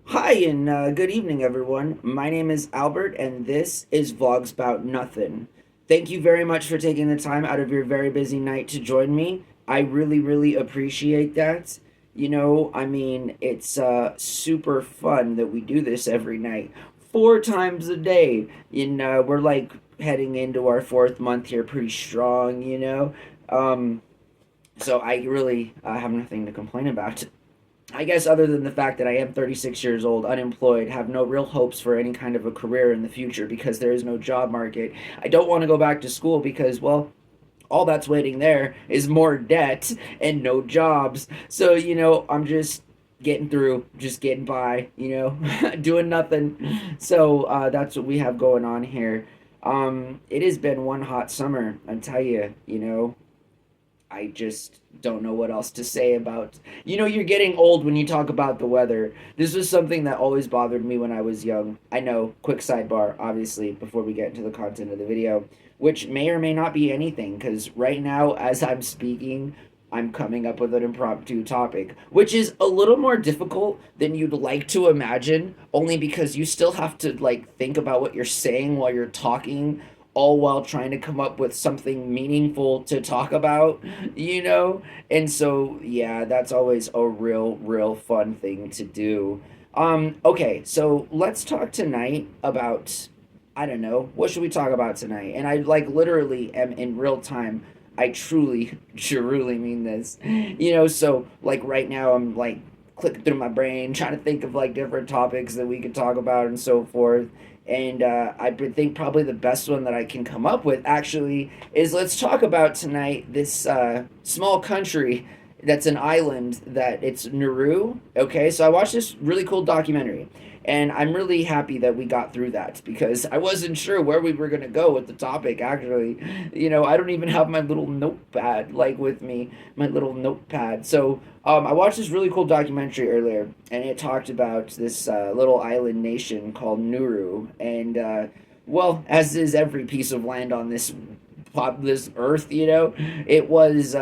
Hi and good evening, everyone. My name is Albert, and this is VlogsBoutNothin. Thank you very much for taking the time out of your very busy night to join me. I really, really appreciate that. It's super fun that we do this every night, 4 times a day. We're like heading into our fourth month here, pretty strong. Um, so I really have nothing to complain about. I guess other than the fact that I am 36 years old, unemployed, have no real hopes for any kind of a career in the future because there is no job market. I don't want to go back to school because, well, all that's waiting there is more debt and no jobs. So, I'm just getting through, just getting by, doing nothing. So, that's what we have going on here. It has been one hot summer, I tell you. I just don't know what else to say about. You're getting old when you talk about the weather. This was something that always bothered me when I was young. I know, quick sidebar, obviously, before we get into the content of the video, which may or may not be anything, because right now, as I'm speaking, I'm coming up with an impromptu topic, which is a little more difficult than you'd like to imagine, only because you still have to, like, think about what you're saying while you're talking, all while trying to come up with something meaningful to talk about, you know? And so, yeah, that's always a real, real fun thing to do. Okay, so let's talk tonight about, I don't know, what should we talk about tonight? And I like literally am in real time. I truly, truly mean this. So like right now I'm like clicking through my brain, trying to think of like different topics that we could talk about and so forth. And I think probably the best one that I can come up with actually is let's talk about tonight this small country that's an island that it's Nuru. Okay, so I watched this really cool documentary, and I'm really happy that we got through that because I wasn't sure where we were gonna go with the topic. Actually, I don't even have my little notepad like with me, my little notepad. So I watched this really cool documentary earlier, and it talked about this little island nation called Nuru, and well, as is every piece of land on this earth, it was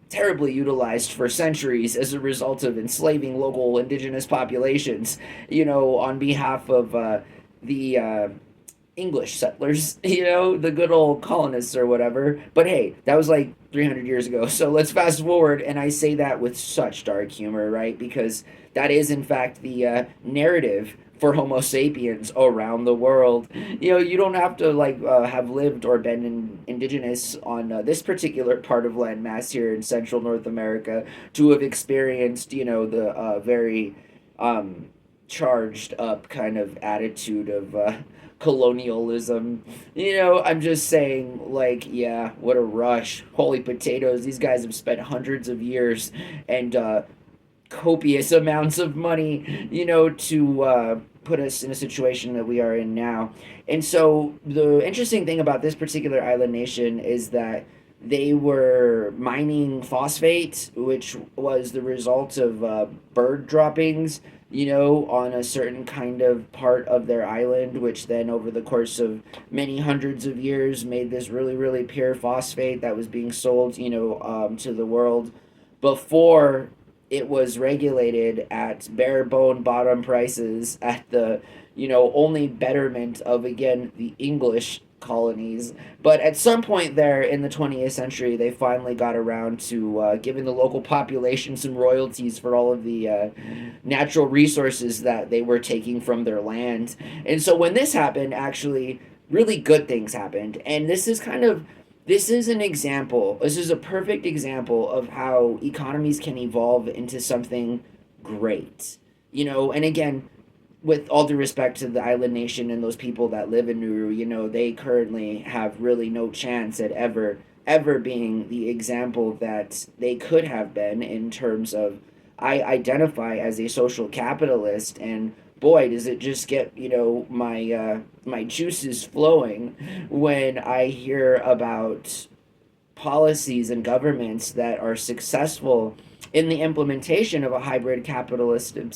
terribly utilized for centuries as a result of enslaving local indigenous populations, on behalf of the English settlers, the good old colonists or whatever. But hey, that was like 300 years ago. So let's fast forward, and I say that with such dark humor, right? Because that is, in fact, the narrative for Homo sapiens around the world. You don't have to like have lived or been indigenous on this particular part of landmass here in Central North America to have experienced, the very charged up kind of attitude of colonialism. I'm just saying, like, yeah, what a rush. Holy potatoes. These guys have spent hundreds of years and copious amounts of money, to put us in a situation that we are in now. And so the interesting thing about this particular island nation is that they were mining phosphate, which was the result of bird droppings, on a certain kind of part of their island, which then over the course of many hundreds of years made this really, really pure phosphate that was being sold, to the world before it was regulated at bare bone bottom prices at the only betterment of again the English colonies. But at some point there in the 20th century they finally got around to giving the local population some royalties for all of the natural resources that they were taking from their land. And so when this happened, actually really good things happened, and this is an example. This is a perfect example of how economies can evolve into something great. And again, with all due respect to the island nation and those people that live in Nuru, they currently have really no chance at ever being the example that they could have been in terms of I identify as a social capitalist, and boy does it just get my juices flowing when I hear about policies and governments that are successful in the implementation of a hybrid capitalism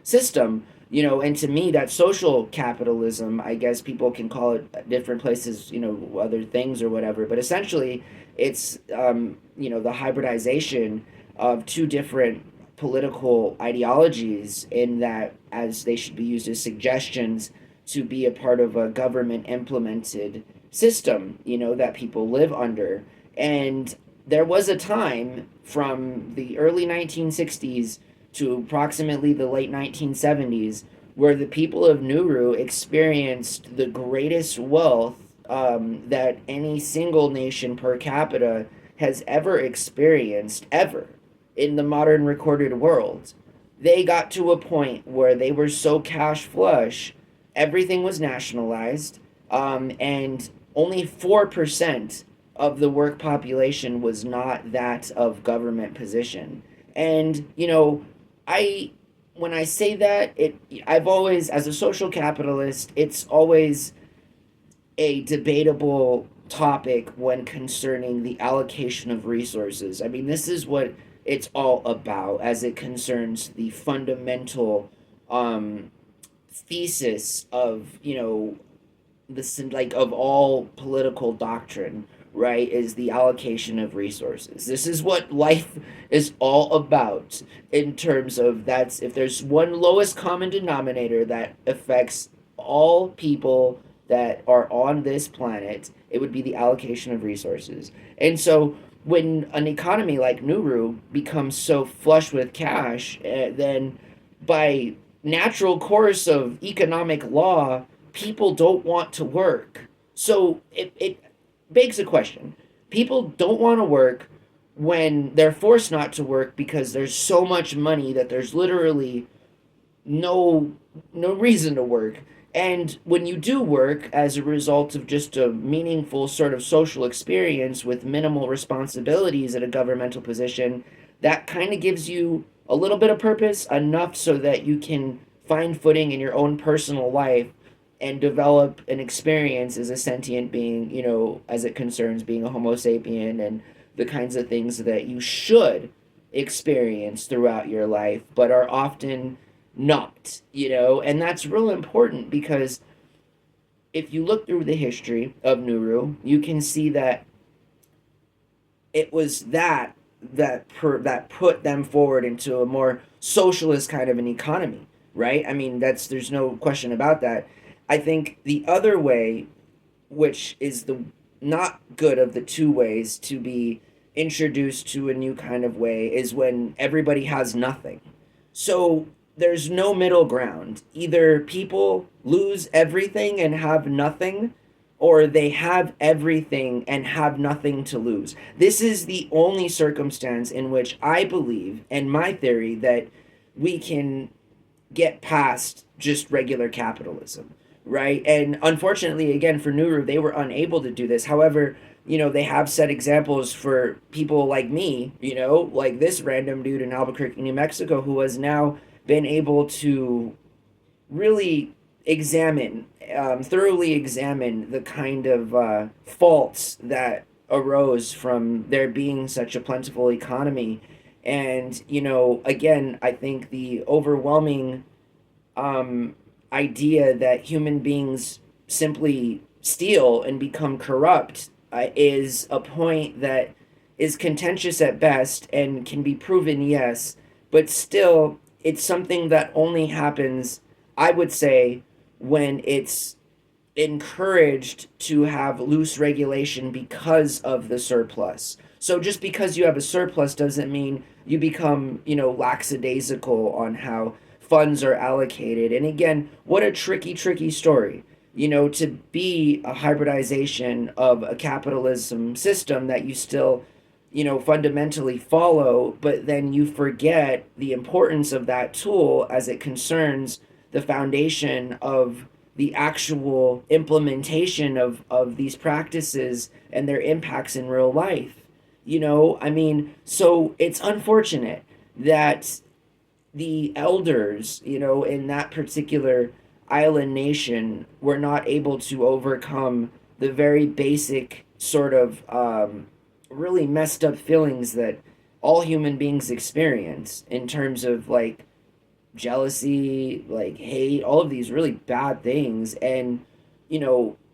system. And to me that social capitalism, I guess people can call it different places, other things or whatever, but essentially it's the hybridization of two different political ideologies, in that as they should be used as suggestions to be a part of a government implemented system, that people live under. And there was a time from the early 1960s to approximately the late 1970s where the people of Nuru experienced the greatest wealth that any single nation per capita has ever experienced, ever, in the modern recorded world. They got to a point where they were so cash flush, everything was nationalized, and only 4% of the work population was not that of government position. And, I when I say that, I've always, as a social capitalist, it's always a debatable topic when concerning the allocation of resources. I mean, this is what it's all about as it concerns the fundamental um, thesis of, this, like, of all political doctrine, right, is the allocation of resources. This is what life is all about, in terms of, that's, if there's one lowest common denominator that affects all people that are on this planet, it would be the allocation of resources. And so when an economy like Nuru becomes so flush with cash, then by natural course of economic law, people don't want to work. So it begs a question. People don't want to work when they're forced not to work because there's so much money that there's literally no reason to work. And when you do work as a result of just a meaningful sort of social experience with minimal responsibilities at a governmental position, that kind of gives you a little bit of purpose, enough so that you can find footing in your own personal life and develop an experience as a sentient being, as it concerns being a Homo sapien, and the kinds of things that you should experience throughout your life, but are often not, and that's real important, because if you look through the history of Nuru, you can see that it was that put them forward into a more socialist kind of an economy, right? I mean, there's no question about that. I think the other way, which is the not good of the two ways to be introduced to a new kind of way, is when everybody has nothing. So there's no middle ground. Either people lose everything and have nothing, or they have everything and have nothing to lose. This is the only circumstance in which I believe, and my theory, that we can get past just regular capitalism, right? And unfortunately, again, for Nuru, they were unable to do this. However, they have set examples for people like me, like this random dude in Albuquerque, New Mexico, who has now been able to really thoroughly examine the kind of faults that arose from there being such a plentiful economy. And, again, I think the overwhelming idea that human beings simply steal and become corrupt is a point that is contentious at best and can be proven, yes, but still, it's something that only happens, I would say, when it's encouraged to have loose regulation because of the surplus. So just because you have a surplus doesn't mean you become, lackadaisical on how funds are allocated. And again, what a tricky story, to be a hybridization of a capitalism system that you still, fundamentally follow, but then you forget the importance of that tool as it concerns the foundation of the actual implementation of these practices and their impacts in real life. I mean, so it's unfortunate that the elders, in that particular island nation were not able to overcome the very basic sort of really messed up feelings that all human beings experience, in terms of like jealousy, like hate, all of these really bad things, and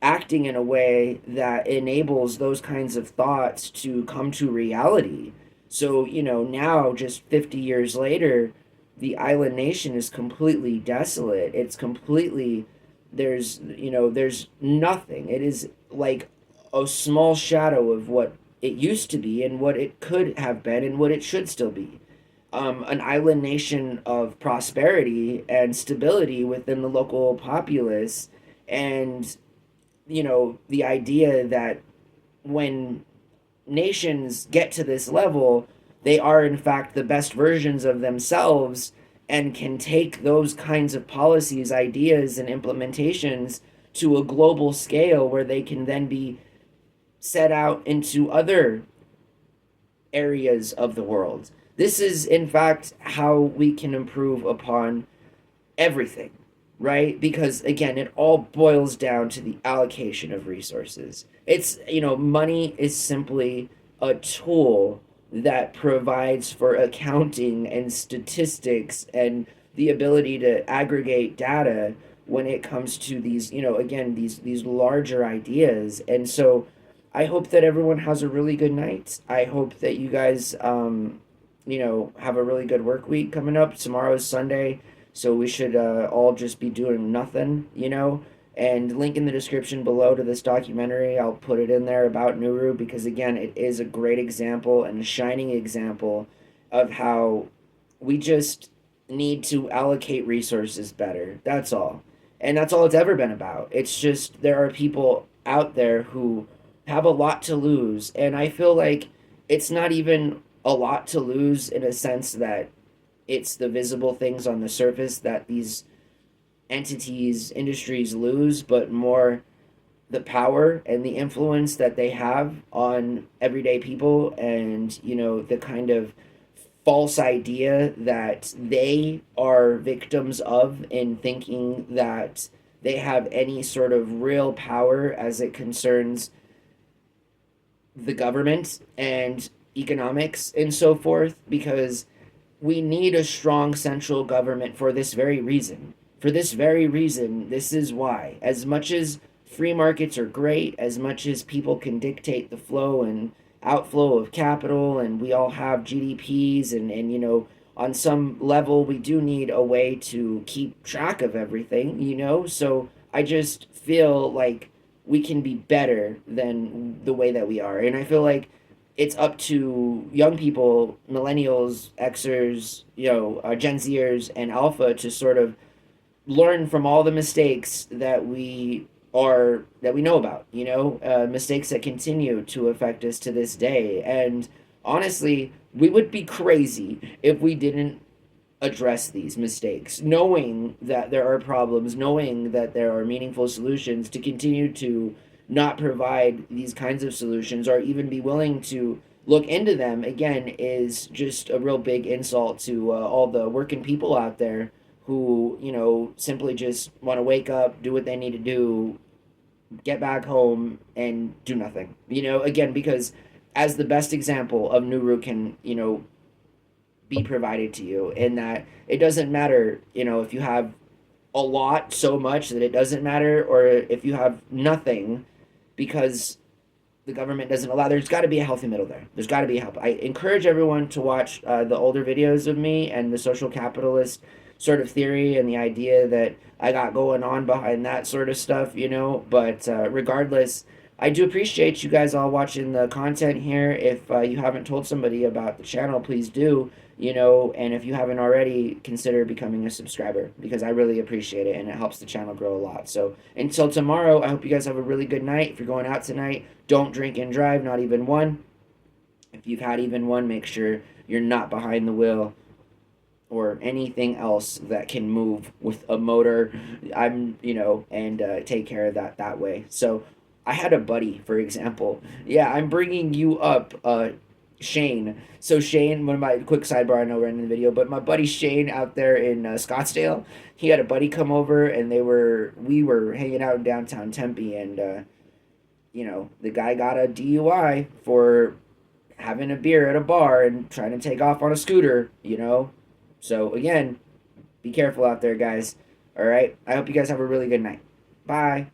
acting in a way that enables those kinds of thoughts to come to reality. So, now just 50 years later, the island nation is completely desolate. It's completely, there's nothing. It is like a small shadow of what it used to be and what it could have been and what it should still be. An island nation of prosperity and stability within the local populace. And, the idea that when nations get to this level, they are in fact the best versions of themselves and can take those kinds of policies, ideas, and implementations to a global scale where they can then be set out into other areas of the world. This is, in fact, how we can improve upon everything, right? Because again, it all boils down to the allocation of resources. Money is simply a tool that provides for accounting and statistics and the ability to aggregate data when it comes to these, again, these larger ideas. And so I hope that everyone has a really good night. I hope that you guys have a really good work week coming up. Tomorrow is Sunday, so we should all just be doing nothing. And link in the description below to this documentary. I'll put it in there about Nuru because, again, it is a great example and a shining example of how we just need to allocate resources better. That's all. And that's all it's ever been about. It's just there are people out there who have a lot to lose. And I feel like it's not even a lot to lose in a sense that it's the visible things on the surface that these entities, industries lose, but more the power and the influence that they have on everyday people and, the kind of false idea that they are victims of in thinking that they have any sort of real power as it concerns the government and economics and so forth, because we need a strong central government for this very reason. For this very reason, this is why. As much as free markets are great, as much as people can dictate the flow and outflow of capital, and we all have GDPs, and on some level, we do need a way to keep track of everything. So I just feel like we can be better than the way that we are. And I feel like it's up to young people, millennials, Xers, Gen Zers, and Alpha to sort of learn from all the mistakes that we know about, mistakes that continue to affect us to this day. And honestly, we would be crazy if we didn't address these mistakes, knowing that there are problems, knowing that there are meaningful solutions, to continue to not provide these kinds of solutions or even be willing to look into them, again, is just a real big insult to all the working people out there who, simply just want to wake up, do what they need to do, get back home, and do nothing. Again, because as the best example of Nuru can, be provided to you, in that it doesn't matter, if you have a lot so much that it doesn't matter, or if you have nothing because the government doesn't allow. There's got to be a healthy middle there. There's got to be a help. I encourage everyone to watch the older videos of me and the social capitalist sort of theory and the idea that I got going on behind that sort of stuff, But regardless, I do appreciate you guys all watching the content here. If you haven't told somebody about the channel, please do, and if you haven't already, consider becoming a subscriber, because I really appreciate it and it helps the channel grow a lot. So until tomorrow, I hope you guys have a really good night. If you're going out tonight, don't drink and drive, not even one. If you've had even one, make sure you're not behind the wheel or anything else that can move with a motor. And take care of that way. So I had a buddy, for example. Yeah, I'm bringing you up Shane. So Shane, one of my quick sidebar, I know we're in the video, but my buddy Shane out there in Scottsdale, he had a buddy come over, and we were hanging out in downtown Tempe, and the guy got a DUI for having a beer at a bar and trying to take off on a scooter. So again, be careful out there, guys. All right. I hope you guys have a really good night. Bye.